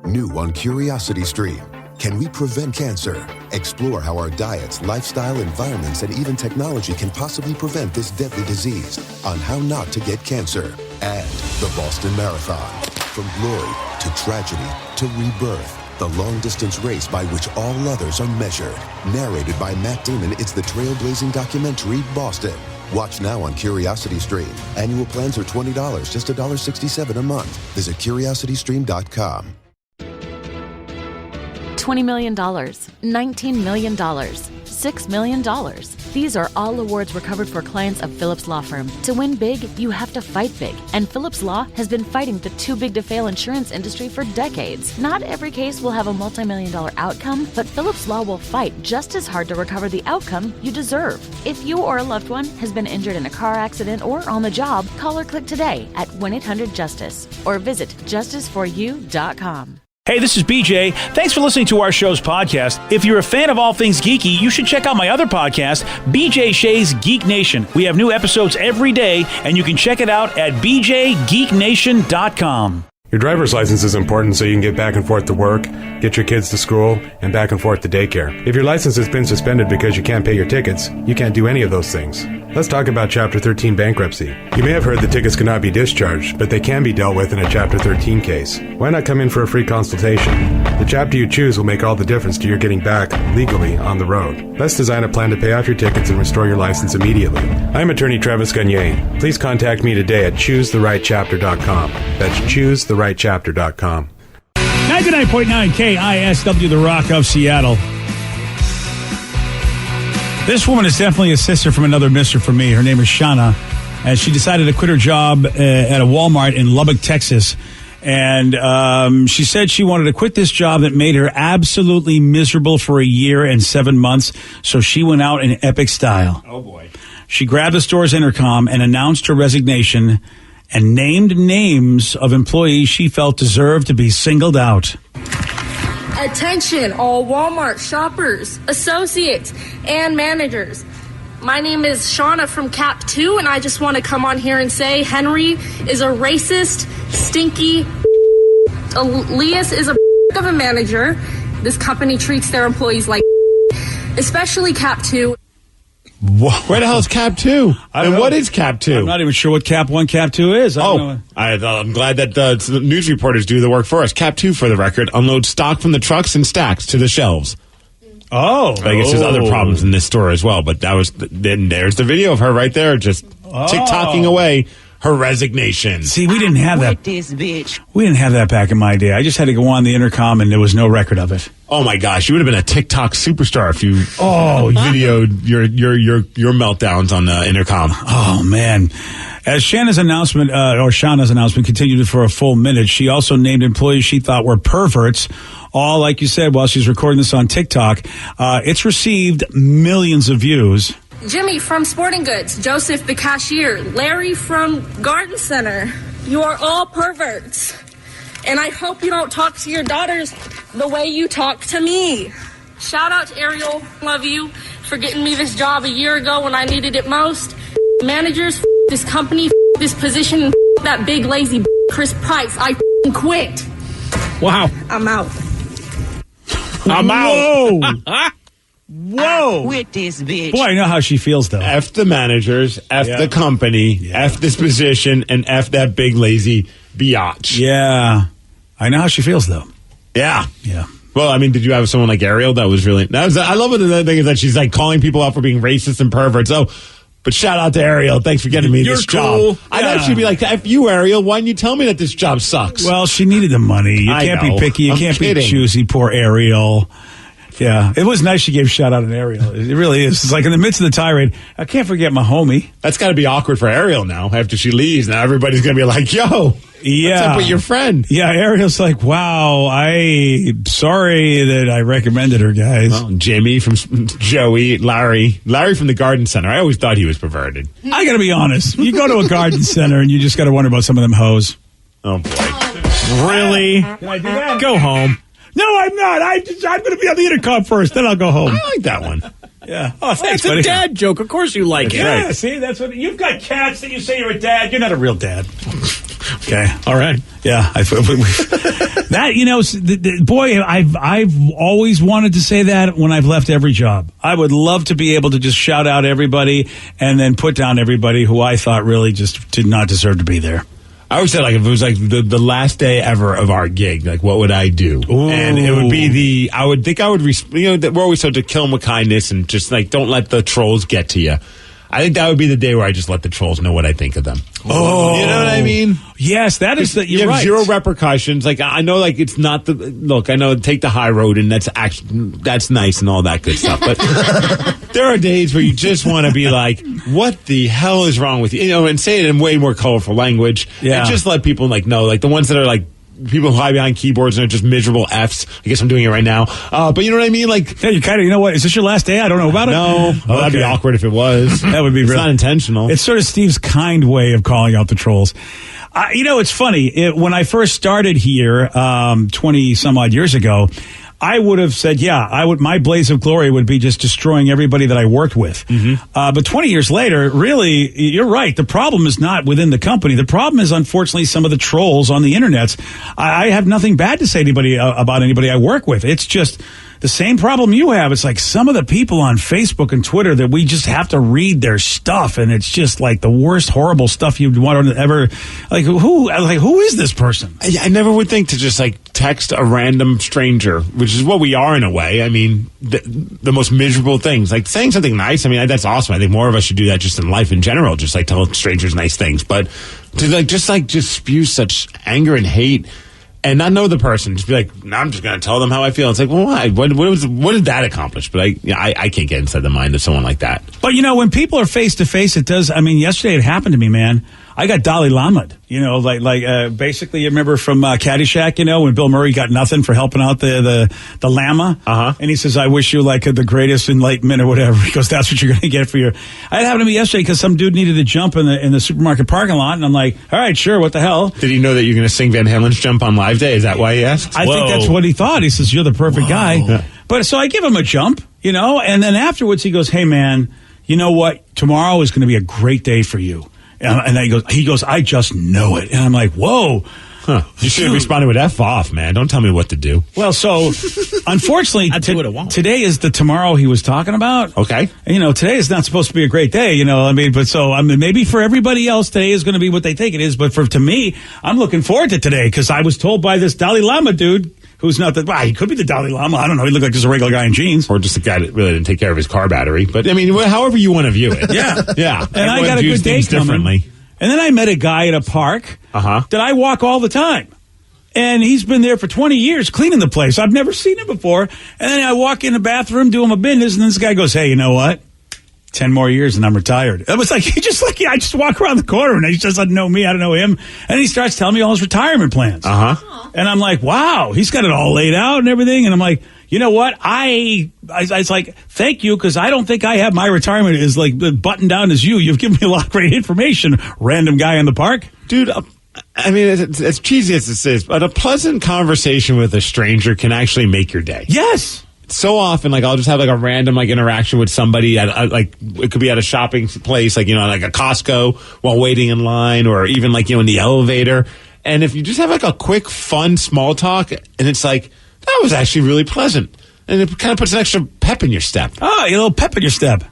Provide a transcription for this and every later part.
New on Curiosity Stream. Can we prevent cancer? Explore how our diets, lifestyle, environments, and even technology can possibly prevent this deadly disease on how not to get cancer. And the Boston Marathon. From glory to tragedy to rebirth, the long-distance race by which all others are measured. Narrated by Matt Damon, it's the trailblazing documentary Boston. Watch now on Curiosity Stream. Annual plans are $20, just $1.67 a month. Visit curiositystream.com. $20 million, $19 million, $6 million. These are all awards recovered for clients of Phillips Law Firm. To win big, you have to fight big. And Phillips Law has been fighting the too-big-to-fail insurance industry for decades. Not every case will have a multi-million-dollar outcome, but Phillips Law will fight just as hard to recover the outcome you deserve. If you or a loved one has been injured in a car accident or on the job, call or click today at 1-800-JUSTICE or visit justiceforyou.com. Hey, this is BJ. Thanks for listening to our show's podcast. If you're a fan of all things geeky, you should check out my other podcast, BJ Shea's Geek Nation. We have new episodes every day, and you can check it out at bjgeeknation.com. Your driver's license is important so you can get back and forth to work, get your kids to school, and back and forth to daycare. If your license has been suspended because you can't pay your tickets, you can't do any of those things. Let's talk about Chapter 13 bankruptcy. You may have heard that tickets cannot be discharged, but they can be dealt with in a Chapter 13 case. Why not come in for a free consultation? The chapter you choose will make all the difference to your getting back legally on the road. Let's design a plan to pay off your tickets and restore your license immediately. I'm attorney Travis Gagne. Please contact me today at choosetherightchapter.com. That's choosetherightchapter.com. 99.9 KISW, The Rock of Seattle. This woman is definitely a sister from another mister for me. Her name is Shauna, and she decided to quit her job at a Walmart in Lubbock, Texas. And she said she wanted to quit this job that made her absolutely miserable for a year and 7 months. So she went out in epic style. Oh, boy. She grabbed the store's intercom and announced her resignation and named names of employees she felt deserved to be singled out. Attention, all Walmart shoppers, associates, and managers. My name is Shauna from Cap 2, and I just want to come on here and say Henry is a racist, stinky. Elias is a of a manager. This company treats their employees like especially Cap 2. Whoa. Where the hell is Cap 2? And what is Cap 2? I'm not even sure what Cap 1, Cap 2 is. I'm glad that the news reporters do the work for us. Cap 2, for the record, unloads stock from the trucks and stacks to the shelves. Oh. I guess there's other problems in this store as well, but then there's the video of her right there just tick-tocking away her resignation. See, we didn't have that. This bitch. We didn't have that back in my day. I just had to go on the intercom, and there was no record of it. Oh my gosh, you would have been a TikTok superstar if you videoed your meltdowns on the intercom. Oh man. As Shauna's announcement continued for a full minute, she also named employees she thought were perverts. All, like you said, while she's recording this on TikTok. It's received millions of views. Jimmy from Sporting Goods, Joseph the cashier, Larry from Garden Center. You are all perverts. And I hope you don't talk to your daughters the way you talk to me. Shout out to Ariel, love you, for getting me this job a year ago when I needed it most. Managers, this company, this position, that big lazy Chris Price. I quit. Wow. I'm out. I'm out. Whoa. With this bitch. Boy, I know how she feels, though. F the managers, F the company, F this position, and F that big lazy biatch. Yeah. I know how she feels, though. Yeah. Yeah. Well, I mean, did you have someone like Ariel that was really... I love it. The thing is that she's like calling people out for being racist and perverts. Oh, but shout out to Ariel. Thanks for getting me this cool. job. I'd actually be like, F you, Ariel. Why didn't you tell me that this job sucks? Well, she needed the money. You can't be picky. You can't be choosy. Poor Ariel. Yeah, it was nice she gave a shout out to Ariel. It really is. It's like in the midst of the tirade, I can't forget my homie. That's got to be awkward for Ariel now after she leaves. Now everybody's going to be like, yo, what's up with your friend? Yeah, Ariel's like, wow, I'm sorry that I recommended her, guys. Well, Jimmy from Joey, Larry from the Garden Center. I always thought he was perverted. I got to be honest. You go to a garden center and you just got to wonder about some of them hoes. Oh, boy. Really? Can I do that? Go home. No, I'm not. I'm going to be on the intercom first, then I'll go home. I like that one. Yeah. Oh, thanks, That's buddy. a dad joke. Of course you like it. Yeah, right. see, that's what you've got cats that you say you're a dad. You're not a real dad. Okay. All right. Yeah. That, boy, I've always wanted to say that when I've left every job. I would love to be able to just shout out everybody and then put down everybody who I thought really just did not deserve to be there. I always said, like, if it was like the last day ever of our gig, like, what would I do? Ooh. And it would be we're always told to kill them with kindness and just, like, don't let the trolls get to you. I think that would be the day where I just let the trolls know what I think of them. Oh, you know what I mean? Yes, that is that. You're you have right. Zero repercussions. Like, I know, like, it's not the look. I know take the high road, and that's nice and all that good stuff. But there are days where you just want to be like, "What the hell is wrong with you?" And say it in way more colorful language. Yeah. And just let people know, like the ones that are like. People who hide behind keyboards and are just miserable Fs. I guess I'm doing it right now. But you know what I mean? Like, yeah, you kind of, you know what? Is this your last day? I don't know about it. No. Well, that'd be awkward if it was. That would be It's not intentional. It's sort of Steve's kind way of calling out the trolls. It's funny. When I first started here 20 some odd years ago, I would have said, my blaze of glory would be just destroying everybody that I worked with. Mm-hmm. But 20 years later, really, you're right. The problem is not within the company. The problem is, unfortunately, some of the trolls on the internet. I have nothing bad to say to anybody about anybody I work with. It's just the same problem you have. It's like some of the people on Facebook and Twitter that we just have to read their stuff, and it's just like the worst, horrible stuff you'd want to ever. Like who is this person? I never would think to just like text a random stranger, which is what we are in a way. I mean, the most miserable things, like saying something nice. I mean, that's awesome. I think more of us should do that just in life in general. Just like tell strangers nice things, but to just spew such anger and hate. And not know the person, just be like, no, I'm just going to tell them how I feel. It's like, well, why? What did that accomplish? But I can't get inside the mind of someone like that. But when people are face to face, it does. I mean, yesterday it happened to me, man. I got Dalai Lama'd. Basically, you remember from Caddyshack, when Bill Murray got nothing for helping out the llama, and he says, "I wish you like the greatest enlightenment or whatever." He goes, "That's what you're going to get for your." It happened to me yesterday because some dude needed to jump in the supermarket parking lot, and I'm like, "All right, sure, what the hell?" Did he know that you're going to sing Van Halen's "Jump on Live Day"? Is that why he asked? I think that's what he thought. He says, "You're the perfect guy." Yeah. But so I give him a jump, and then afterwards he goes, "Hey, man, you know what? Tomorrow is going to be a great day for you." And then he goes, "I just know it." And I'm like, whoa. Huh. You should have responded with F off, man. Don't tell me what to do. Well, so, unfortunately, today is the tomorrow he was talking about. Okay. And, today is not supposed to be a great day, maybe for everybody else, today is going to be what they think it is. But to me, I'm looking forward to today because I was told by this Dalai Lama dude, who's not he could be the Dalai Lama. I don't know. He looked like just a regular guy in jeans. Or just a guy that really didn't take care of his car battery. But, I mean, however you want to view it. Yeah. Yeah. And I got a good day differently. And then I met a guy at a park that I walk all the time. And he's been there for 20 years cleaning the place. I've never seen him before. And then I walk in the bathroom, doing my business, and this guy goes, "Hey, you know what? 10 more years and I'm retired." It was like, I just walk around the corner and he just doesn't know me. I don't know him. And he starts telling me all his retirement plans. And I'm like, wow, he's got it all laid out and everything. And I'm like, you know what? I was like, thank you, because I don't think I have my retirement as like buttoned down as you. You've given me a lot of great information, random guy in the park. Dude, I mean, as cheesy as this is, but a pleasant conversation with a stranger can actually make your day. Yes. So often, I'll just have a random interaction with somebody at it could be at a shopping place, like a Costco while waiting in line, or even in the elevator. And if you just have a quick, fun, small talk, and it's like, that was actually really pleasant, and it kind of puts an extra pep in your step. Oh, a little pep in your step.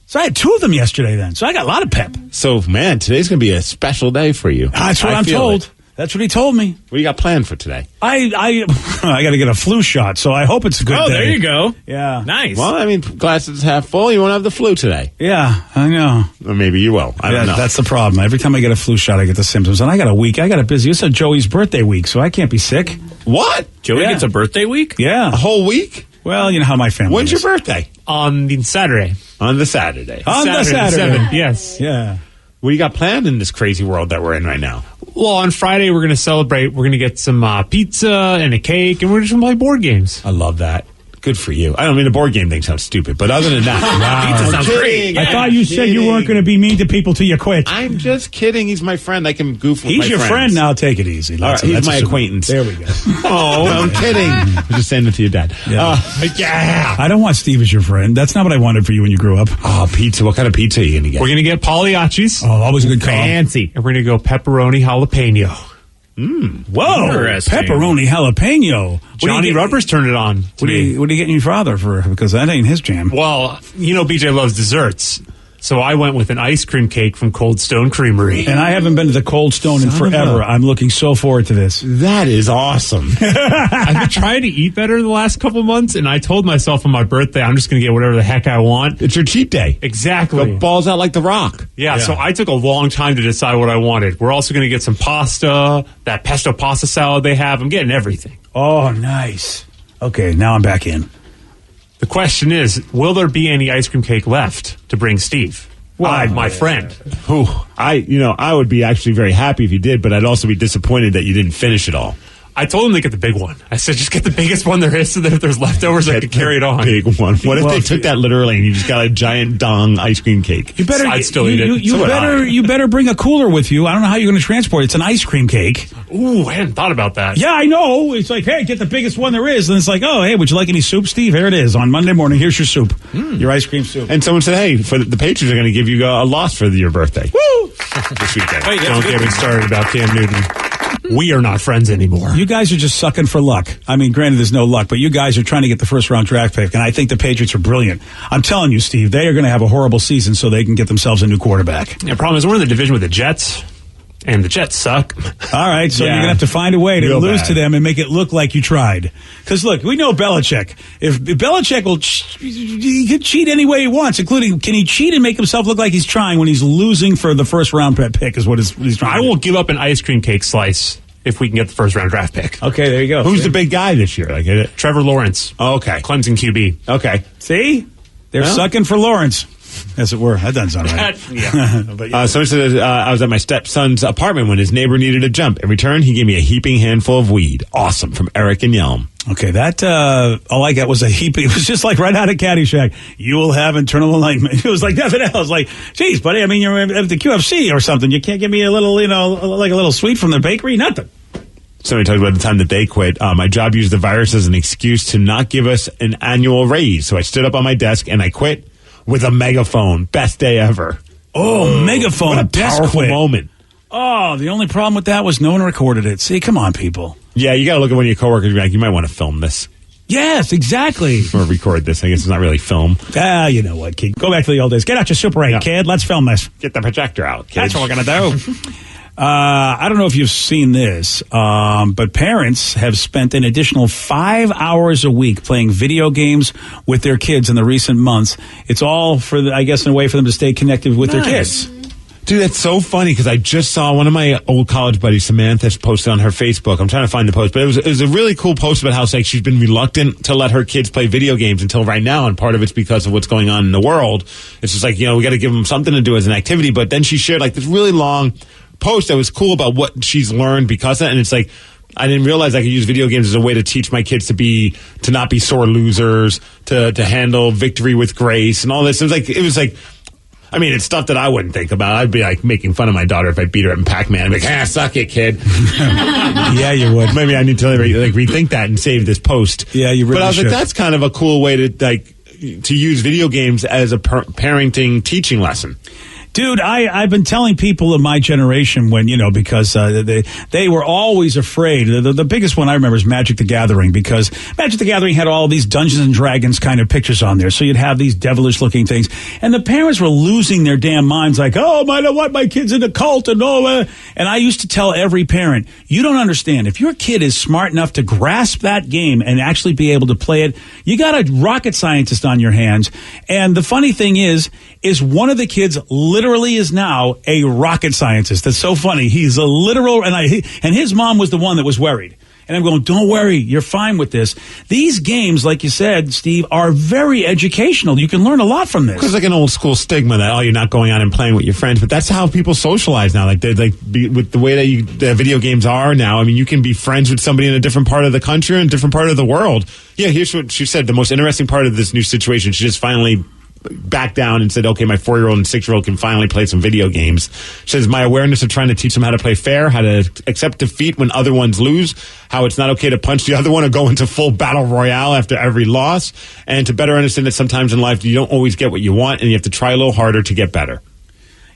So I had 2 of them yesterday then. So I got a lot of pep. So, man, today's going to be a special day for you. That's what I'm told. That's what he told me. What do you got planned for today? I got to get a flu shot, so I hope it's a good day. Oh, there you go. Yeah. Nice. Well, I mean, glass is half full. You won't have the flu today. Yeah, I know. Or maybe you will. I don't know. That's the problem. Every time I get a flu shot, I get the symptoms. And I got a week. I got it busy. It's a Joey's birthday week, so I can't be sick. What? Joey gets a birthday week? Yeah. A whole week? Well, you know how my family When's is. your birthday? On the Saturday. On the Saturday. On the Saturday. 7th, yes. Yeah. What do you got planned in this crazy world that we're in right now? Well, on Friday, we're going to celebrate. We're going to get some pizza and a cake, and we're just going to play board games. I love that. Good for you. I don't mean the board game thing sounds stupid, but other than that, Pizza sounds great. I thought you said you weren't going to be mean to people till you quit. I'm just kidding. He's my friend. I can goof with my He's your friends. friend now. Take it easy. All right, he's my acquaintance. There we go. Oh, I'm kidding. I'm just saying it to your dad. Yeah. I don't want Steve as your friend. That's not what I wanted for you when you grew up. Oh, pizza. What kind of pizza are you going to get? We're going to get Pagliacci's. Oh, always a good call. Fancy. And we're going to go pepperoni jalapeno. Whoa, Interesting. pepperoni jalapeno. Johnny Rubbers turned it on. What are you getting your father for? Because that ain't his jam. Well, BJ loves desserts. So I went with an ice cream cake from Cold Stone Creamery. And I haven't been to the Cold Stone in forever. I'm looking so forward to this. That is awesome. I've been trying to eat better the last couple months, and I told myself on my birthday, I'm just going to get whatever the heck I want. It's your cheat day. Exactly. Go balls out like The Rock. Yeah, so I took a long time to decide what I wanted. We're also going to get some pasta, that pesto pasta salad they have. I'm getting everything. Oh, nice. Okay, now I'm back in. The question is, will there be any ice cream cake left to bring Steve? My friend. Whew. I would be actually very happy if you did, but I'd also be disappointed that you didn't finish it all. I told him to get the big one. I said, just get the biggest one there is so that if there's leftovers, I can carry it on. Big one. What if they took that literally and you just got a giant dong ice cream cake? You better. I'd still eat it. You better bring a cooler with you. I don't know how you're going to transport it. It's an ice cream cake. Ooh, I hadn't thought about that. Yeah, I know. It's like, hey, get the biggest one there is. And it's like, oh, hey, would you like any soup, Steve? Here it is. On Monday morning, here's your soup. Your ice cream soup. And someone said, hey, for the Patriots are going to give you a loss for your birthday. Woo! This weekend. Wait, don't get me started about Cam Newton. We are not friends anymore. You guys are just sucking for luck. I mean, granted, there's no luck, but you guys are trying to get the first-round draft pick, and I think the Patriots are brilliant. I'm telling you, Steve, they are going to have a horrible season so they can get themselves a new quarterback. The problem is we're in the division with the Jets, and the Jets suck. All right, so you're going to have to find a way to lose to them and make it look like you tried. Because, look, we know Belichick. If Belichick will he could cheat any way he wants, including can he cheat and make himself look like he's trying when he's losing for the first-round pick is what he's trying I will give up an ice cream cake slice if we can get the first-round draft pick. Okay, there you go. Who's the big guy this year? Trevor Lawrence. Oh, okay. Clemson QB. Okay. See? They're sucking for Lawrence. As it were. That doesn't sound right. Yeah. Someone said I was at my stepson's apartment when his neighbor needed a jump. In return, he gave me a heaping handful of weed. Awesome. From Eric and Yelm. Okay, that, all I got was a heap. It was just like right out of Caddyshack. You will have internal alignment. It was like nothing else. Like, geez, buddy, I mean, you're at the QFC or something. You can't give me a little, like a little sweet from the bakery? Nothing. Somebody talked about the time that they quit. My job used the virus as an excuse to not give us an annual raise. So I stood up on my desk and I quit with a megaphone. Best day ever. Oh, megaphone. What a desk powerful quit. moment. Oh, the only problem with that was no one recorded it. See, come on, people. Yeah, you got to look at one of your coworkers and be like, you might want to film this. Yes, exactly. Or record this. I guess it's not really film. You know what, kid? Go back to the old days. Get out your Super 8, kid. Let's film this. Get the projector out, kid. That's what we're going to do. I don't know if you've seen this, but parents have spent an additional 5 hours a week playing video games with their kids in the recent months. It's all for, I guess, in a way for them to stay connected with their kids. Dude, that's so funny because I just saw one of my old college buddies, Samantha, posted on her Facebook. I'm trying to find the post, but it was a really cool post about how she's been reluctant to let her kids play video games until right now, and part of it's because of what's going on in the world. It's just like, we got to give them something to do as an activity, but then she shared like this really long post that was cool about what she's learned because of it, and it's like, I didn't realize I could use video games as a way to teach my kids to not be sore losers, to handle victory with grace and all this. It was like, I mean, it's stuff that I wouldn't think about. I'd be like making fun of my daughter if I beat her up in Pac-Man. I'd be like, suck it, kid. Yeah, you would. Maybe I need to rethink that and save this post. Yeah, you really But I was should. like, that's kind of a cool way to use video games as a parenting teaching lesson. Dude, I've been telling people of my generation because they were always afraid. The biggest one I remember is Magic the Gathering, because Magic the Gathering had all these Dungeons and Dragons kind of pictures on there. So you'd have these devilish looking things. And the parents were losing their damn minds like, oh, I don't want my kids in a cult and all that. And I used to tell every parent, you don't understand. If your kid is smart enough to grasp that game and actually be able to play it, you got a rocket scientist on your hands. And the funny thing is one of the kids literally is now a rocket scientist. That's so funny. He's a literal, and his mom was the one that was worried. And I'm going, don't worry, you're fine with this. These games, like you said, Steve, are very educational. You can learn a lot from this. There's like an old school stigma that, you're not going out and playing with your friends, but that's how people socialize now. Like, with the way that the video games are now, I mean, you can be friends with somebody in a different part of the country and a different part of the world. Yeah, here's what she said. The most interesting part of this new situation, she just finally backed down and said, okay, my 4-year-old and 6-year-old can finally play some video games. She says, my awareness of trying to teach them how to play fair, how to accept defeat when other ones lose, how it's not okay to punch the other one or go into full battle royale after every loss, and to better understand that sometimes in life you don't always get what you want and you have to try a little harder to get better.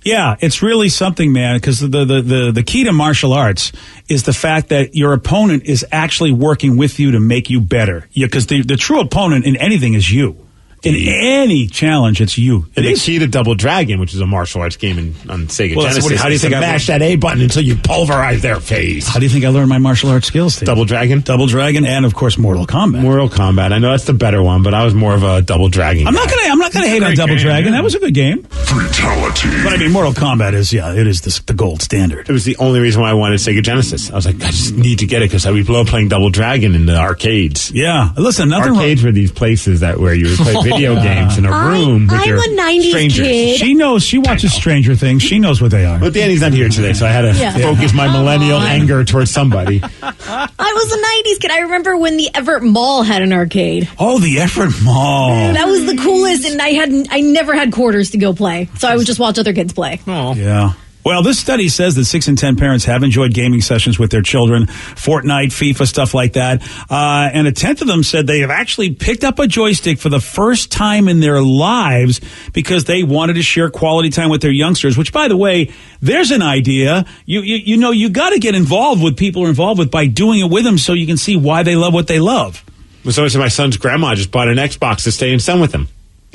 Yeah, it's really something, man, because the key to martial arts is the fact that your opponent is actually working with you to make you better. Because the true opponent in anything is you. In any challenge, it's you. And the key to Double Dragon, which is a martial arts game on Sega Genesis, how do you think I mash that A button until you pulverize their face? How do you think I learned my martial arts skills, Steve? Double Dragon, and of course Mortal Kombat. Mortal Kombat. I know that's the better one, but I was more of a Double Dragon. I'm not gonna hate on Double Dragon. That was a good game. Fatality. But I mean, Mortal Kombat is it is the gold standard. It was the only reason why I wanted Sega Genesis. I was like, I just need to get it because we love playing Double Dragon in the arcades. Yeah, listen, arcades were these places where you would play video games in a room with your I'm a 90s strangers. kid. She knows. She watches Stranger Things. She knows what they are. But Danny's not here today, so I had to focus my millennial anger towards somebody. I was a 90s kid. I remember when the Everett Mall had an arcade. Oh, the Everett Mall. That was the coolest, and I never had quarters to go play, so I would just watch other kids play. Oh. Yeah. Well, this study says that 6 in 10 parents have enjoyed gaming sessions with their children, Fortnite, FIFA, stuff like that. And a tenth of them said they have actually picked up a joystick for the first time in their lives because they wanted to share quality time with their youngsters, which, by the way, there's an idea. You got to get involved with people you're involved with by doing it with them so you can see why they love what they love. So my son's grandma just bought an Xbox to stay in sun with him.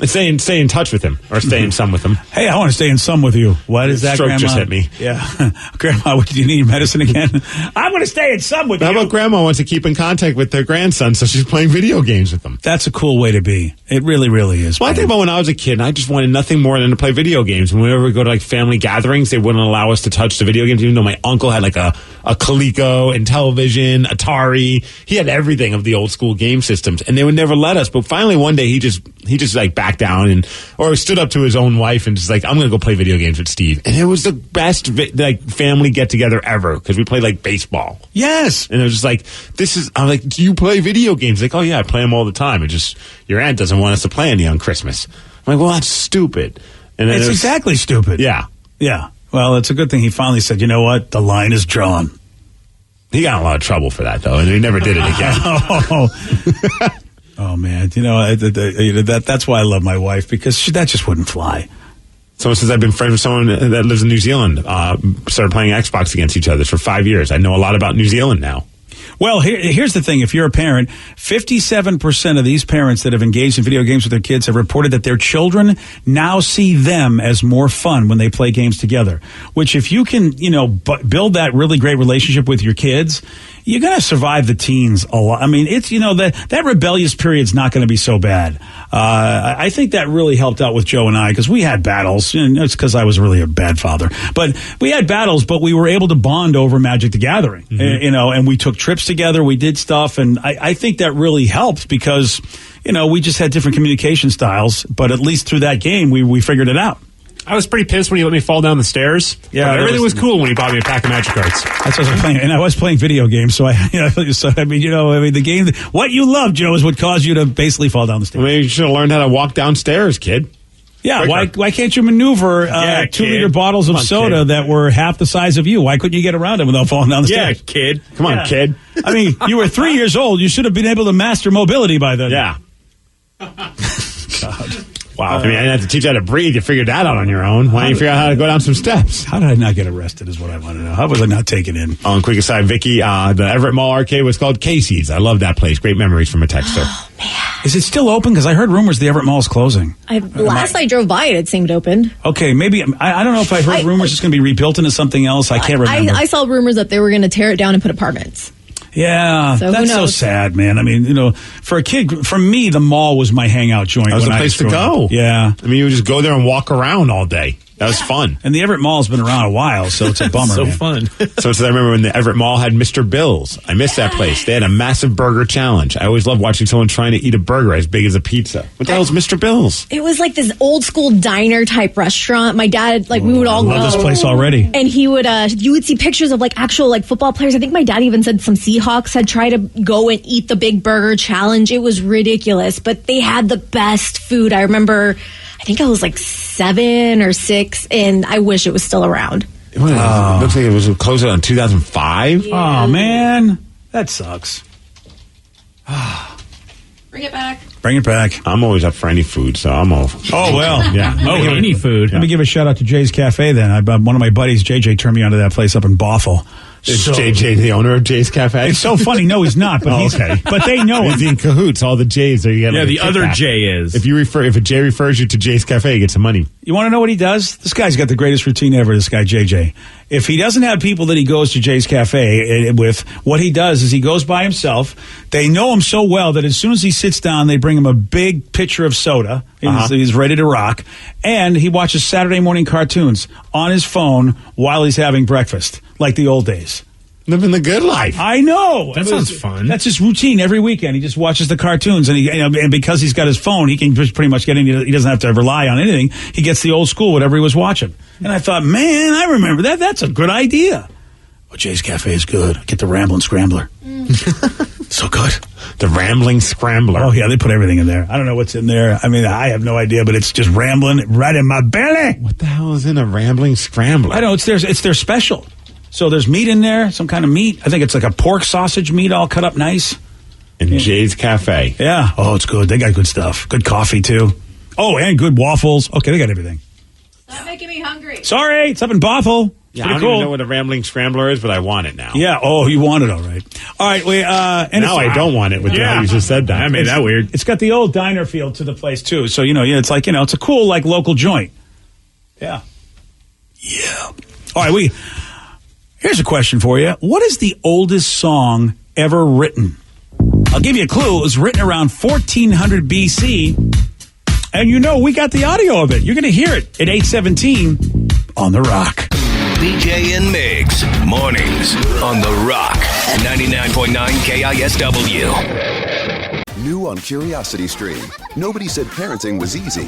Stay in touch with him, or stay in some with him. Hey, I want to stay in some with you. What is that, Stroke Grandma? just hit me. Yeah. Grandma, do you need your medicine again? I want to stay in some with you. How about Grandma wants to keep in contact with their grandson, so she's playing video games with them? That's a cool way to be. It really, really is. Well, I think about when I was a kid, and I just wanted nothing more than to play video games. Whenever we go to family gatherings, they wouldn't allow us to touch the video games, even though my uncle had a Coleco and television, Atari. He had everything of the old school game systems, and they would never let us. But finally, one day, he just backed down or stood up to his own wife and just I'm going to go play video games with Steve. And it was the best family get together ever because we played baseball. Yes. And it was just I'm like, do you play video games? Oh yeah, I play them all the time. It just, your aunt doesn't want us to play any on Christmas. I'm like, well, that's stupid. And then it's exactly stupid. Yeah. Yeah. Well, it's a good thing he finally said, you know what? The line is drawn. He got in a lot of trouble for that, though, and he never did it again. Oh, man. That's why I love my wife, because that just wouldn't fly. So since I've been friends with someone that lives in New Zealand, started playing Xbox against each other for 5 years. I know a lot about New Zealand now. Well, here's the thing. If you're a parent, 57% of these parents that have engaged in video games with their kids have reported that their children now see them as more fun when they play games together, which if you can, build that really great relationship with your kids, you're going to survive the teens a lot. I mean, it's, that rebellious period's not going to be so bad. I think that really helped out with Joe and I because we had battles. And it's because I was really a bad father. But we had battles, but we were able to bond over Magic the Gathering, and we took trips together. We did stuff. And I think that really helped because, we just had different communication styles. But at least through that game, we figured it out. I was pretty pissed when he let me fall down the stairs. Yeah, everything was cool when he bought me a pack of Magic cards. That's what I was playing, and I was playing video games. So the game. What you love, Joe, is what caused you to basically fall down the stairs. Well, maybe you should have learned how to walk downstairs, kid. Yeah, why can't you maneuver 2-liter bottles of soda that were half the size of you? Why couldn't you get around them without falling down the stairs? Yeah, kid. Come on, kid. I mean, you were 3 years old. You should have been able to master mobility by then. Yeah. God. Wow. I mean, I didn't have to teach you how to breathe. You figured that out on your own. Why didn't you figure out how to go down some steps? How did I not get arrested is what I want to know. How was I not taken in? On quick aside, Vicky, the Everett Mall arcade was called Casey's. I love that place. Great memories from a texter. Oh, man. Is it still open? Because I heard rumors the Everett Mall is closing. Last I drove by it seemed open. Okay, maybe. I don't know if I heard rumors it's going to be rebuilt into something else. I can't remember. I saw rumors that they were going to tear it down and put apartments. Yeah, so that's so sad, man. I mean, for a kid, for me, the mall was my hangout joint. That was the place to go. Yeah. I mean, you would just go there and walk around all day. That was fun. And the Everett Mall's been around a while, so it's a bummer. So man. fun. So I remember when the Everett Mall had Mr. Bill's. I missed that place. They had a massive burger challenge. I always love watching someone trying to eat a burger as big as a pizza. What the hell is Mr. Bill's? It was like this old school diner type restaurant. My dad, we would all I love go. this place already. And he would, you would see pictures of actual football players. I think my dad even said some Seahawks had tried to go and eat the big burger challenge. It was ridiculous, but they had the best food. I remember, I think I was 7 or 6, and I wish it was still around. It looks like it was closed in 2005. Yeah. Oh, man. That sucks. Bring it back. Bring it back. I'm always up for any food, so I'm all. Oh, well. Yeah. Any food. Let me give a shout out to Jay's Cafe then. One of my buddies, JJ, turned me onto that place up in Bothell. Is JJ the owner of Jay's Cafe? It's so funny. No, he's not. But but they know He's him. in cahoots. All the J's are. You The other J is. If a J refers you to Jay's Cafe, you get some money. You want to know what he does? This guy's got the greatest routine ever, this guy, JJ. If he doesn't have people that he goes to Jay's Cafe with, what he does is he goes by himself. They know him so well that as soon as he sits down, they bring him a big pitcher of soda. He's ready to rock. And he watches Saturday morning cartoons on his phone while he's having breakfast, like the old days. Living the good life. I know. That sounds fun. That's his routine every weekend. He just watches the cartoons, and and because he's got his phone, he can just pretty much get in. He doesn't have to rely on anything. He gets the old school, whatever he was watching. And I thought, man, I remember that. That's a good idea. Oh, Jay's Cafe is good. Get the Ramblin' Scrambler. So good. The Rambling Scrambler. Oh, yeah, they put everything in there. I don't know what's in there. I mean, I have no idea, but it's just rambling right in my belly. What the hell is in a Rambling Scrambler? I know. It's their special. So there's meat in there, some kind of meat. I think it's like a pork sausage meat all cut up nice. In Jay's Cafe. Yeah. Oh, it's good. They got good stuff. Good coffee, too. Oh, and good waffles. Okay, they got everything. Stop making me hungry. Sorry, it's up in Bothell. Yeah, I don't even know what a Rambling Scrambler is, but I want it now. Yeah. Oh, you want it, all right. All right. And now I don't want it with how you just said that. I made that weird. It's got the old diner feel to the place, too. So, it's like, it's a cool, local joint. Yeah. Yeah. All right, here's a question for you. What is the oldest song ever written? I'll give you a clue. It was written around 1400 BC. And we got the audio of it. You're going to hear it at 8:17 on The Rock. BJ and Migs, mornings on The Rock, 99.9 KISW. New on Curiosity Stream. Nobody said parenting was easy.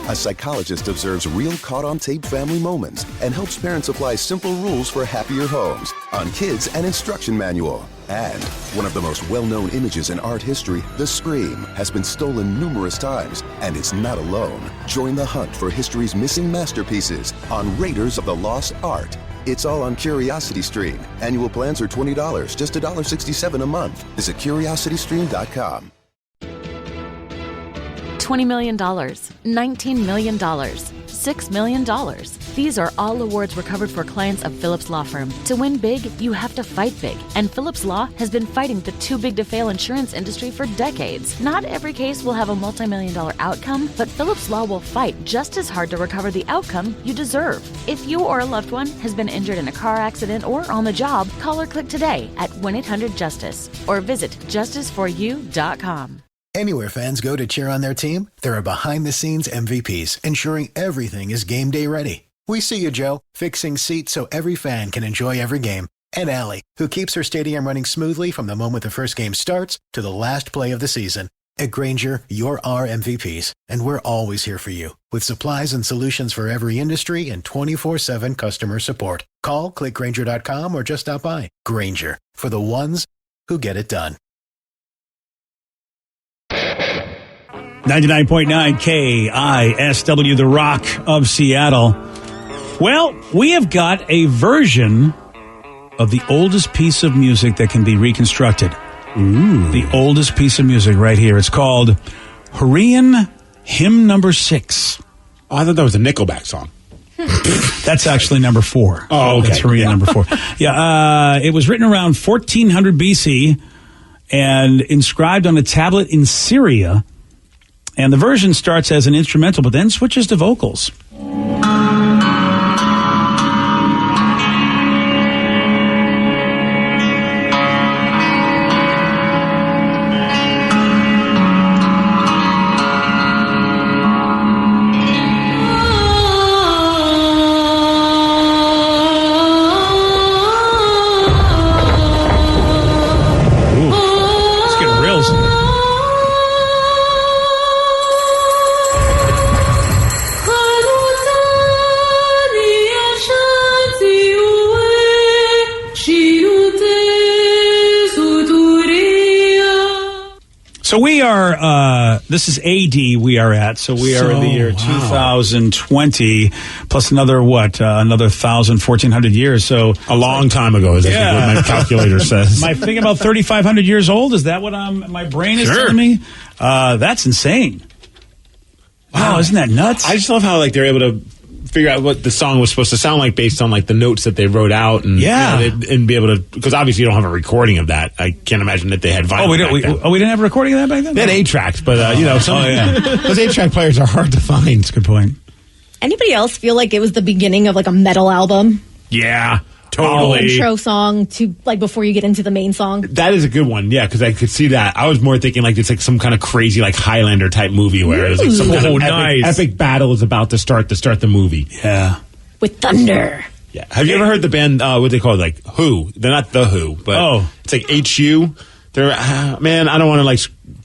A psychologist observes real caught-on-tape family moments and helps parents apply simple rules for happier homes on Kids and Instruction Manual. And one of the most well-known images in art history, the Scream, has been stolen numerous times and is not alone. Join the hunt for history's missing masterpieces on Raiders of the Lost Art. It's all on Curiosity Stream. Annual plans are $20, just $1.67 a month. Visit curiositystream.com. $20 million, $19 million, $6 million. These are all awards recovered for clients of Phillips Law Firm. To win big, you have to fight big. And Phillips Law has been fighting the too big to fail insurance industry for decades. Not every case will have a multi-million-dollar outcome, but Phillips Law will fight just as hard to recover the outcome you deserve. If you or a loved one has been injured in a car accident or on the job, call or click today at 1-800-JUSTICE or visit justiceforyou.com. Anywhere fans go to cheer on their team, there are behind-the-scenes MVPs ensuring everything is game day ready. We see you, Joe, fixing seats so every fan can enjoy every game. And Allie, who keeps her stadium running smoothly from the moment the first game starts to the last play of the season. At Grainger, you're our MVPs, and we're always here for you with supplies and solutions for every industry and 24/7 customer support. Call, click Grainger.com, or just stop by. Grainger, for the ones who get it done. 99.9 KISW, The Rock of Seattle. Well, we have got a version of the oldest piece of music that can be reconstructed. Ooh. The oldest piece of music right here. It's called Hurrian Hymn Number 6. Oh, I thought that was a Nickelback song. That's actually number 4. Oh, okay. That's Hurrian number 4. Yeah, it was written around 1400 BC and inscribed on a tablet in Syria. And the version starts as an instrumental, but then switches to vocals. Beatles. So we are, this is AD we are at, so we are in the year 2020, plus another, another 1,400 years, so... A long time ago, is what my calculator says. Am I thinking about 3,500 years old? Is that what my brain is telling me? That's insane. Wow, isn't that nuts? I just love how, they're able to figure out what the song was supposed to sound like based on the notes that they wrote out and and be able to, because obviously you don't have a recording of that. I can't imagine that they had vinyl. We didn't have a recording of that back then? They had 8-tracks, but those 8-track players are hard to find. That's a good point. Anybody else feel like it was the beginning of a metal album? Yeah. Totally. Intro song to before you get into the main song. That is a good one, yeah, because I could see that. I was more thinking it's some kind of crazy Highlander type movie where it's some kind of epic battle is about to start the movie. Yeah, with thunder. Yeah, have you ever heard the band? What they call it? Who? They're not the Who, but it's HU. They're man. I don't want to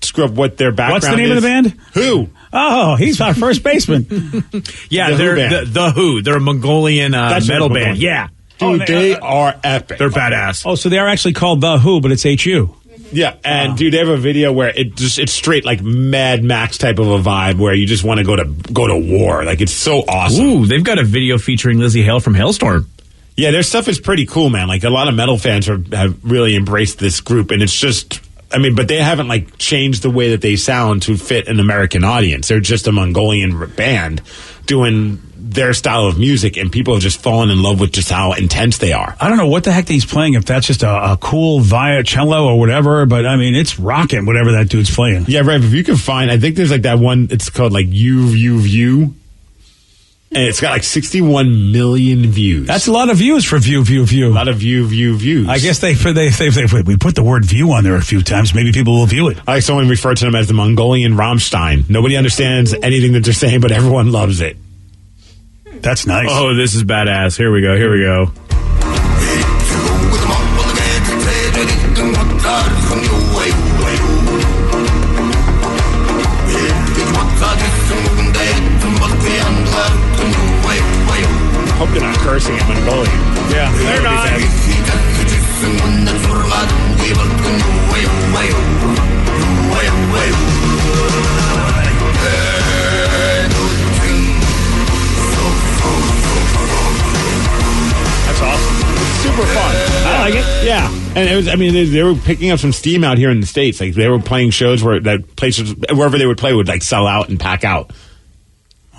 screw up what their background. What's the name of the band? Who? Oh, he's our first baseman. Yeah, they're the Who. They're a Mongolian metal band. Yeah. Dude, they are epic. They're badass. Oh, so they are actually called The Who, but it's HU. Yeah, and dude, they have a video where it's straight Mad Max type of a vibe where you just want to go to war. It's so awesome. Ooh, they've got a video featuring Lizzie Hale from Hailstorm. Yeah, their stuff is pretty cool, man. A lot of metal fans have really embraced this group, and it's just, but they haven't changed the way that they sound to fit an American audience. They're just a Mongolian band doing their style of music, and people have just fallen in love with just how intense they are. I don't know what the heck he's playing, if that's just a cool cello or whatever, but it's rocking whatever that dude's playing. Yeah, right. If you can find, I think there's that one, it's called View, and it's got 61 million views. That's a lot of views for View. A lot of views. I guess we put the word view on there a few times. Maybe people will view it. Someone referred to them as the Mongolian Rammstein. Nobody understands anything that they're saying, but everyone loves it. That's nice. Oh, this is badass. Here we go. Hope they're not cursing at Mongolian. Yeah, they're not. That's awesome. It's super fun. I like it. Yeah. And it was, they were picking up some steam out here in the States. They were playing shows where places, wherever they would play, would sell out and pack out.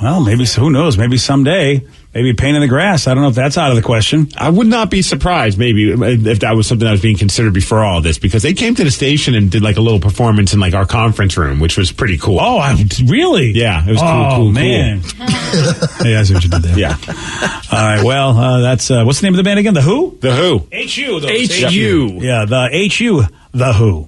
Well, maybe, who knows? Maybe someday, maybe a pain in the grass. I don't know if that's out of the question. I would not be surprised, maybe, if that was something that was being considered before all this, because they came to the station and did a little performance in our conference room, which was pretty cool. Oh, really? Yeah, it was cool, man. Hey, I see what you did there. Yeah. All right, well, that's, what's the name of the band again? The Who? The Who. HU. HU. Yeah, the HU, The Who.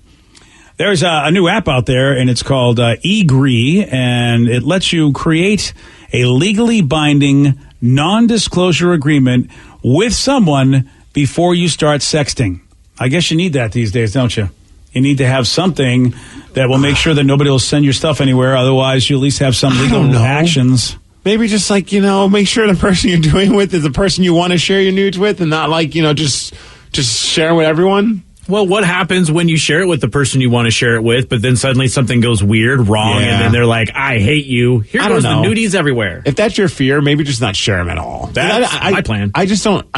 There's a new app out there, and it's called eGree, and it lets you create a legally binding non-disclosure agreement with someone before you start sexting. I guess you need that these days, don't you? You need to have something that will make sure that nobody will send your stuff anywhere. Otherwise, you at least have some legal actions. Maybe just make sure the person you're doing with is the person you want to share your nudes with, and not just share with everyone. Well, what happens when you share it with the person you want to share it with, but then suddenly something goes weird, wrong, and then they're like, I hate you. Here goes the nudies everywhere. If that's your fear, maybe just not share them at all. That's my plan. I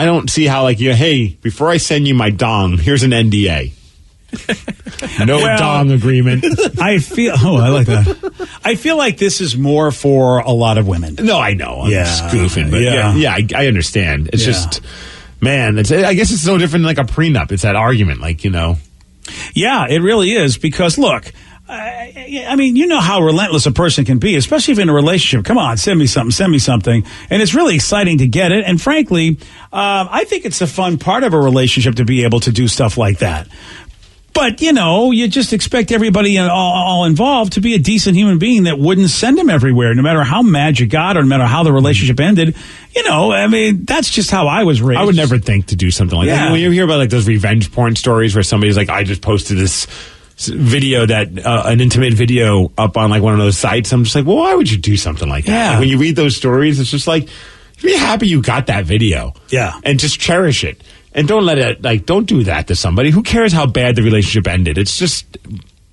don't see how, hey, before I send you my dong, here's an NDA. No dong agreement. I like that. I feel like this is more for a lot of women. No, I know. I'm just goofing, but I understand. It's just... Man, I guess it's no different than a prenup. It's that argument, Yeah, it really is, because, look, you know how relentless a person can be, especially if in a relationship. Come on, send me something. And it's really exciting to get it. And frankly, I think it's a fun part of a relationship to be able to do stuff like that. But, you just expect everybody all involved to be a decent human being that wouldn't send them everywhere, no matter how mad you got or no matter how the relationship ended. That's just how I was raised. I would never think to do something like that. When you hear about those revenge porn stories where somebody's I just posted this video that an intimate video up on like one of those sites. I'm just like, well, why would you do something like that? Yeah. Like, when you read those stories, it's just like, be happy you got that video. Yeah. And just cherish it. And don't let it, like, don't do that to somebody. Who cares how bad the relationship ended? It's just,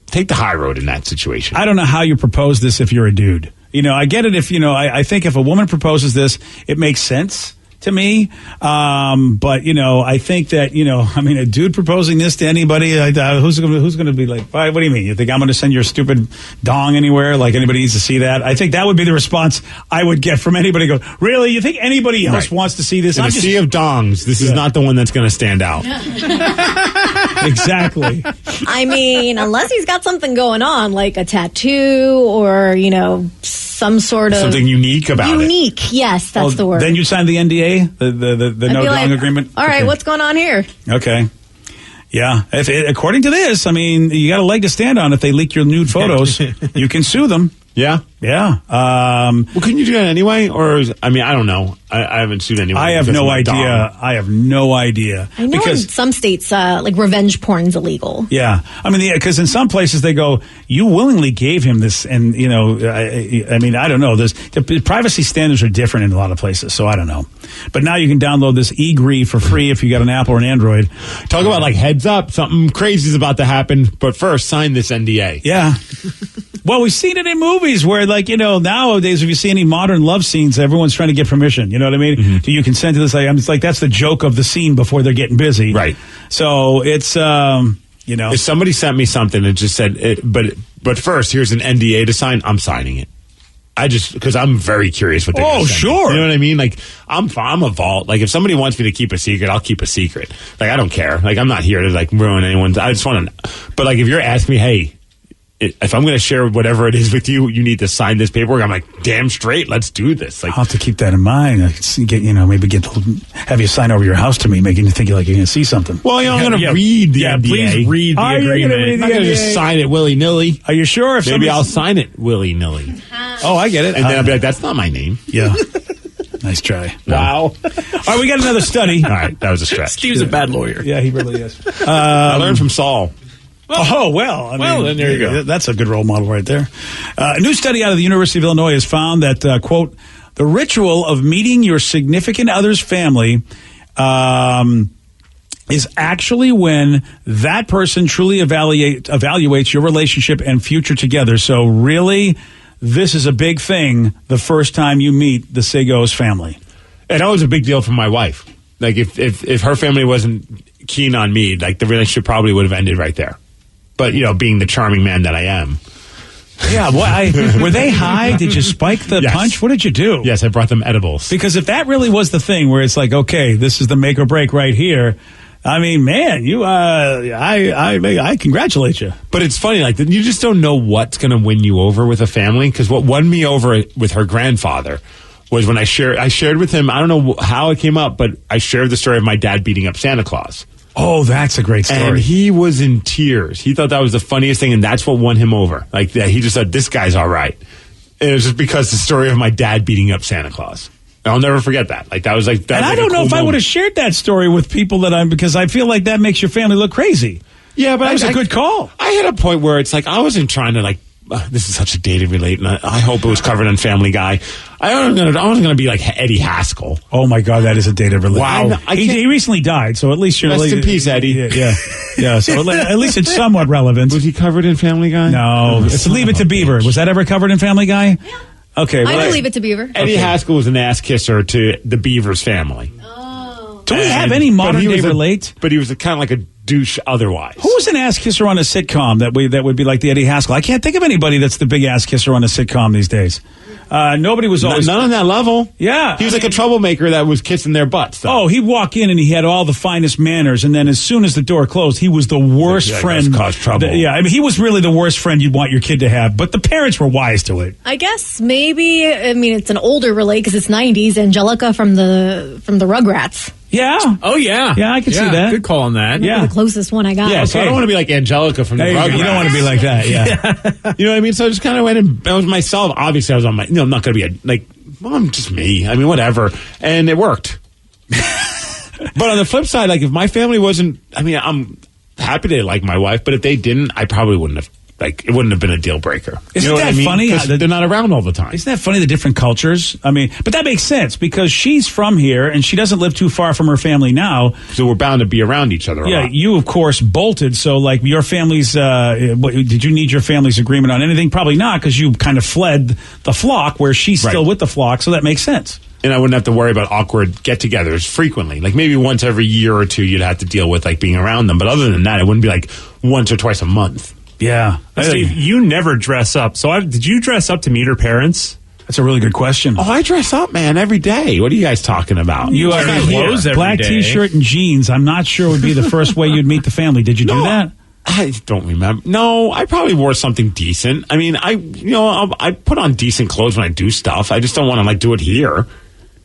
take the high road in that situation. I don't know how you propose this if you're a dude. I get it if, I think if a woman proposes this, it makes sense to me. But, I think that, a dude proposing this to anybody, who's going to be like, what do you mean? You think I'm going to send your stupid dong anywhere? Like anybody needs to see that? I think that would be the response I would get from anybody. Go, really? You think anybody else wants to see this? In a sea of dongs, this is not the one that's going to stand out. Exactly. I mean, unless he's got something going on, like a tattoo or, some sort of... Something unique about it. Unique, yes, that's the word. Then you sign the NDA, the no dong agreement? All right, what's going on here? Okay. Yeah. According to this, you got a leg to stand on if they leak your nude photos. You can sue them. Yeah? Yeah. Well, couldn't you do that anyway? Or, I don't know. I haven't sued anyone. I have no idea. I have no idea. I know in some states, like revenge porn's illegal. Yeah. Because in some places they go, you willingly gave him this, and, I don't know. The privacy standards are different in a lot of places, so I don't know. But now you can download this eGree for free if you got an Apple or an Android. Talk about, like, heads up, something crazy is about to happen, but first, sign this NDA. Yeah. Well, we've seen it in movies where, like, nowadays, if you see any modern love scenes, everyone's trying to get permission. You know what I mean? Mm-hmm. Do you consent to this? It's like that's the joke of the scene before they're getting busy. Right. So it's, If somebody sent me something and just said, but first, here's an NDA to sign, I'm signing it. Because I'm very curious what they're going to say. Sure. You know what I mean? Like, I'm a vault. Like, if somebody wants me to keep a secret, I'll keep a secret. Like, I don't care. Like, I'm not here to, like, ruin anyone's. I just want to. But, like, if you're asking me, hey, if I'm going to share whatever it is with you, you need to sign this paperwork. I'm like, damn straight, let's do this. Like, I'll have to keep that in mind. I can have you sign over your house to me, making you think you're going to see something. Well, I'm going to read the NDA. Please read the agreement. I'm not going to just sign it willy-nilly. Are you sure? Maybe I'll sign it willy-nilly. Oh, I get it. And then I'll be like, that's not my name. Yeah. Nice try. Wow. All right, we got another study. All right, that was a stretch. Steve's a bad lawyer. Yeah, he really is. I learned from Saul. Then there you go. That's a good role model right there. A new study out of the University of Illinois has found that, quote, the ritual of meeting your significant other's family is actually when that person truly evaluates your relationship and future together. So really, this is a big thing the first time you meet the Segos family. And that was a big deal for my wife. Like, if her family wasn't keen on me, like, the relationship probably would have ended right there. But, being the charming man that I am. Yeah, were they high? Did you spike the punch? What did you do? Yes, I brought them edibles. Because if that really was the thing where it's like, okay, this is the make or break right here, man, you, I congratulate you. But it's funny, like, you just don't know what's going to win you over with a family. Because what won me over with her grandfather was when I shared with him, I don't know how it came up, but I shared the story of my dad beating up Santa Claus. Oh, that's a great story. And he was in tears. He thought that was the funniest thing, and that's what won him over. Like, he just said, this guy's all right. And it was just because the story of my dad beating up Santa Claus. I'll never forget that. Like, that was like, and I don't know if I would have shared that story with people because I feel like that makes your family look crazy. Yeah, but that was a good call. I had a point where it's like, I wasn't trying to, like, this is such a dated relate, and I hope it was covered on Family Guy. I wasn't going to be like Eddie Haskell. Oh my God, that is a dated relate. Wow, he recently died, so at least you're rest in peace, Eddie. Yeah. So at least it's somewhat relevant. Was he covered in Family Guy? No, it's Leave It to Beaver. Was that ever covered in Family Guy? Yeah. Okay, I know Leave It to Beaver. Eddie Haskell was an ass kisser to the Beavers family. Oh. Do we have any modern day relate? But he was kind of like a douche otherwise. Who was an ass kisser on a sitcom that would be like the Eddie Haskell? I can't think of anybody that's the big ass kisser on a sitcom these days. Nobody was always... None on that level. Yeah. He was like a troublemaker that was kissing their butts, though. Oh, he'd walk in and he had all the finest manners, and then as soon as the door closed, he was the worst friend. Caused trouble. He was really the worst friend you'd want your kid to have, but the parents were wise to it. I guess maybe, it's an older relate because it's 90s, Angelica from the Rugrats. Yeah. Oh, yeah. Yeah, I can see that. Good call on that. Yeah. The closest one I got. Yeah, so I don't want to be like Angelica from the Rugrats. You don't want to be like that, yeah. You know what I mean? So I just kind of went and I was myself. Obviously, I was on my, I'm not going to be I'm just me. Whatever. And it worked. But on the flip side, like, if my family wasn't, happy they like my wife, but if they didn't, I probably wouldn't have. Like, it wouldn't have been a deal breaker. Isn't that funny? They're not around all the time. Isn't that funny, the different cultures? I mean, but that makes sense because she's from here and she doesn't live too far from her family now. So we're bound to be around each other a lot. You, of course, bolted. So, like, your family's, did you need your family's agreement on anything? Probably not because you kind of fled the flock where she's still with the flock. So that makes sense. And I wouldn't have to worry about awkward get-togethers frequently. Like, maybe once every year or two you'd have to deal with, like, being around them. But other than that, it wouldn't be, like, once or twice a month. Yeah. Steve, you never dress up. So did you dress up to meet her parents? That's a really good question. Oh, I dress up, man, every day. What are you guys talking about? You are clothes every black day. T-shirt and jeans. I'm not sure would be the first way you'd meet the family. Did you do that? I don't remember. No, I probably wore something decent. I mean, I put on decent clothes when I do stuff. I just don't want to, like, do it here.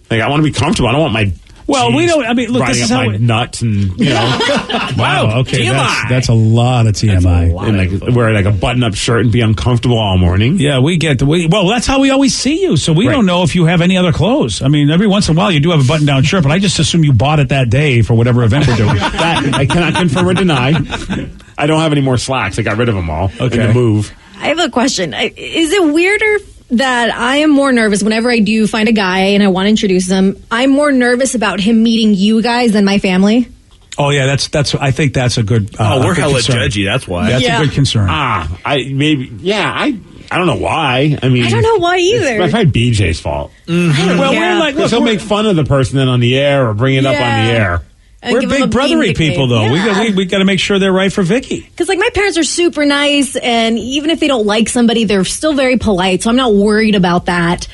Like, I want to be comfortable. I don't want my... Well, we don't. I mean, look, this is how nuts and wow. Okay, that's a lot of TMI. And like wear like a button-up shirt and be uncomfortable all morning. Yeah, we get well. That's how we always see you. So we don't know if you have any other clothes. I mean, every once in a while you do have a button-down shirt, but I just assume you bought it that day for whatever event we're doing. That I cannot confirm or deny. I don't have any more slacks. I got rid of them all. Okay, in the move. I have a question. Is it weirder that I am more nervous whenever I do find a guy and I want to introduce him? I'm more nervous about him meeting you guys than my family. Oh yeah, that's. I think that's a good. We're hella concern. judgy. That's why. That's a good concern. I don't know why. I mean, I don't know why either. It's probably BJ's fault. Mm-hmm. Well, we're like, he'll make fun of the person then on the air or bring it up on the air. We're big brothery people, though. Yeah. We got to make sure they're right for Vicky. Because, like, my parents are super nice, and even if they don't like somebody, they're still very polite, so I'm not worried about that.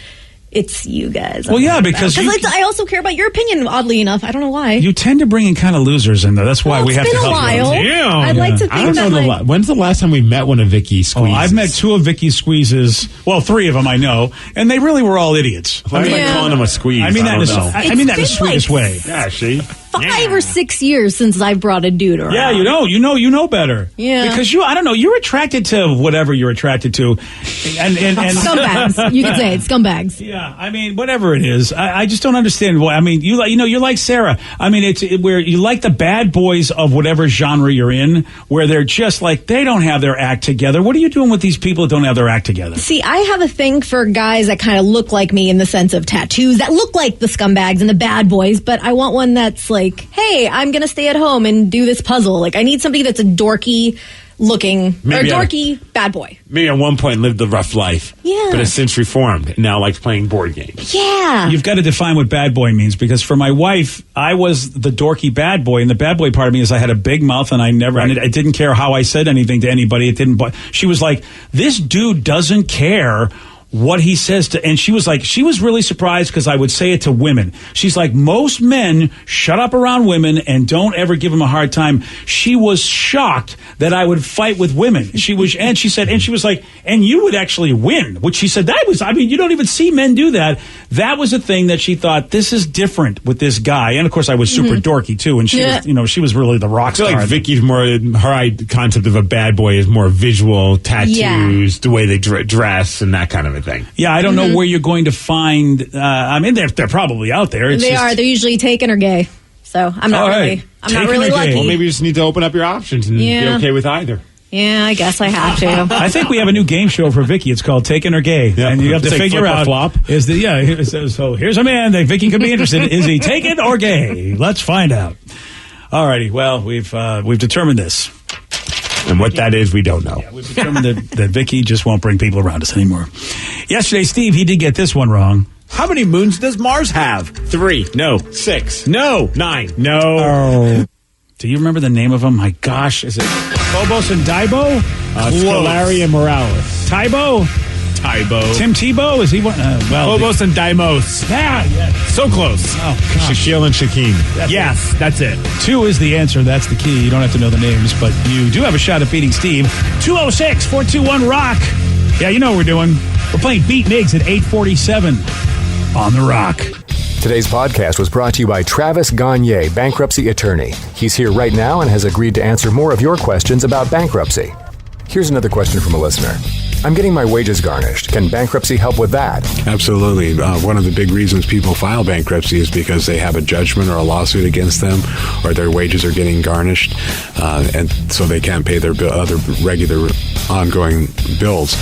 It's you guys. Well, yeah, because I also care about your opinion, oddly enough. I don't know why. You tend to bring in kind of losers in there. That's why we have to help you. It's been a while. Damn. I'd like to think I don't know when's the last time we met one of Vicky's squeezes? Oh, I've met two of Vicky's squeezes. Well, three of them I know, and they really were all idiots. Why are you calling them a squeeze? I mean that in the sweetest way. Yeah, see? 5 or 6 years since I've brought a dude around. Yeah, you know better. Yeah. Because I don't know, you're attracted to whatever you're attracted to. And scumbags. You could say it, scumbags. Yeah, I mean, whatever it is. I just don't understand why. I mean, you're like Sarah. I mean, it's where you like the bad boys of whatever genre you're in, where they're just like, they don't have their act together. What are you doing with these people that don't have their act together? See, I have a thing for guys that kind of look like me in the sense of tattoos, that look like the scumbags and the bad boys, but I want one that's like, hey, I'm going to stay at home and do this puzzle. Like, I need somebody that's a dorky looking, bad boy. Maybe at one point lived the rough life. Yeah. But has since reformed and now likes playing board games. Yeah. You've got to define what bad boy means, because for my wife, I was the dorky bad boy, and the bad boy part of me is I had a big mouth and I didn't care how I said anything to anybody. She was like, this dude doesn't care what he says to, and she was really surprised because I would say it to women. She's like, most men shut up around women and don't ever give them a hard time. She was shocked that I would fight with women. She was like, and you would actually win, which she said, you don't even see men do that. That was a thing that she thought, this is different with this guy. And of course I was super dorky too. And she was, she was really the rock star. I feel like Vicky's more, her concept of a bad boy is more visual, tattoos, the way they dress and that kind of a thing. Yeah, I don't know where you're going to find. They're probably out there. They're usually taken or gay. So I'm not really lucky. Well, maybe you just need to open up your options and be okay with either. Yeah, I guess I have to. I think we have a new game show for Vicky. It's called Taken or Gay, and you have to figure out flop. So here's a man that Vicky could be interested in. Is he taken or gay? Let's find out. All righty. Well, we've determined this. And what that is, we don't know. Yeah, we've determined that Vicky just won't bring people around us anymore. Yesterday, Steve, he did get this one wrong. How many moons does Mars have? 3. No. 6. No. 9. No. Oh. Do you remember the name of them? My gosh, is it Phobos and Dibo? Scolari and Morales. Tybo? Tim Tebow? Is he one? Phobos and Deimos. Yeah. So close. Oh, gosh. Shaquille and Shaquem. Yes, that's it. 2 is the answer. That's the key. You don't have to know the names, but you do have a shot at beating Steve. 206-421-ROCK. Yeah, you know what we're doing. We're playing Beat Migs at 8:47 on The Rock. Today's podcast was brought to you by Travis Gagne, bankruptcy attorney. He's here right now and has agreed to answer more of your questions about bankruptcy. Here's another question from a listener. I'm getting my wages garnished. Can bankruptcy help with that? Absolutely. One of the big reasons people file bankruptcy is because they have a judgment or a lawsuit against them, or their wages are getting garnished, and so they can't pay their other regular ongoing bills.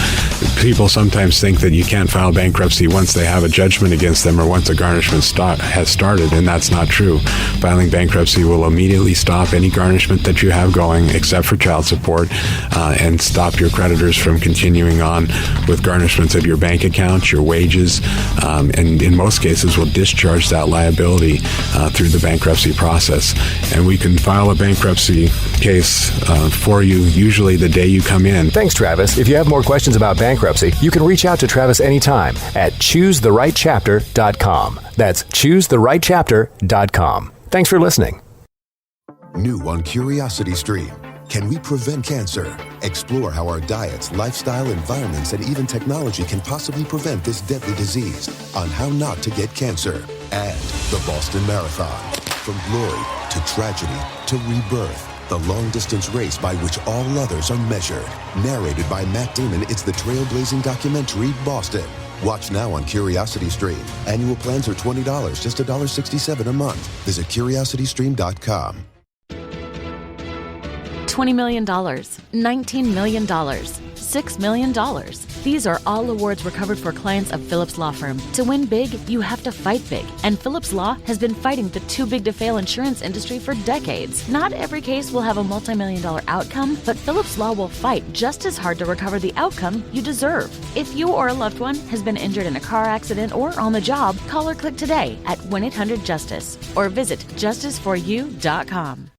People sometimes think that you can't file bankruptcy once they have a judgment against them or once a garnishment has started, and that's not true. Filing bankruptcy will immediately stop any garnishment that you have going, except for child support, and stop your creditors from continuing on with garnishments of your bank account, your wages, and in most cases will discharge that liability through the bankruptcy process. And we can file a bankruptcy case for you usually the day you come in. Thanks, Travis. If you have more questions about bankruptcy, you can reach out to Travis anytime at choosetherightchapter.com. That's choosetherightchapter.com. Thanks for listening. New on Curiosity Stream. Can we prevent cancer? Explore how our diets, lifestyle, environments, and even technology can possibly prevent this deadly disease on How Not to Get Cancer and the Boston Marathon. From glory to tragedy to rebirth, the long-distance race by which all others are measured. Narrated by Matt Damon, it's the trailblazing documentary Boston. Watch now on Curiosity Stream. Annual plans are $20, just $1.67 a month. Visit curiositystream.com. $20 million, $19 million, $6 million. These are all awards recovered for clients of Phillips Law Firm. To win big, you have to fight big. And Phillips Law has been fighting the too-big-to-fail insurance industry for decades. Not every case will have a multi-million-dollar outcome, but Phillips Law will fight just as hard to recover the outcome you deserve. If you or a loved one has been injured in a car accident or on the job, call or click today at 1-800-JUSTICE or visit justiceforyou.com.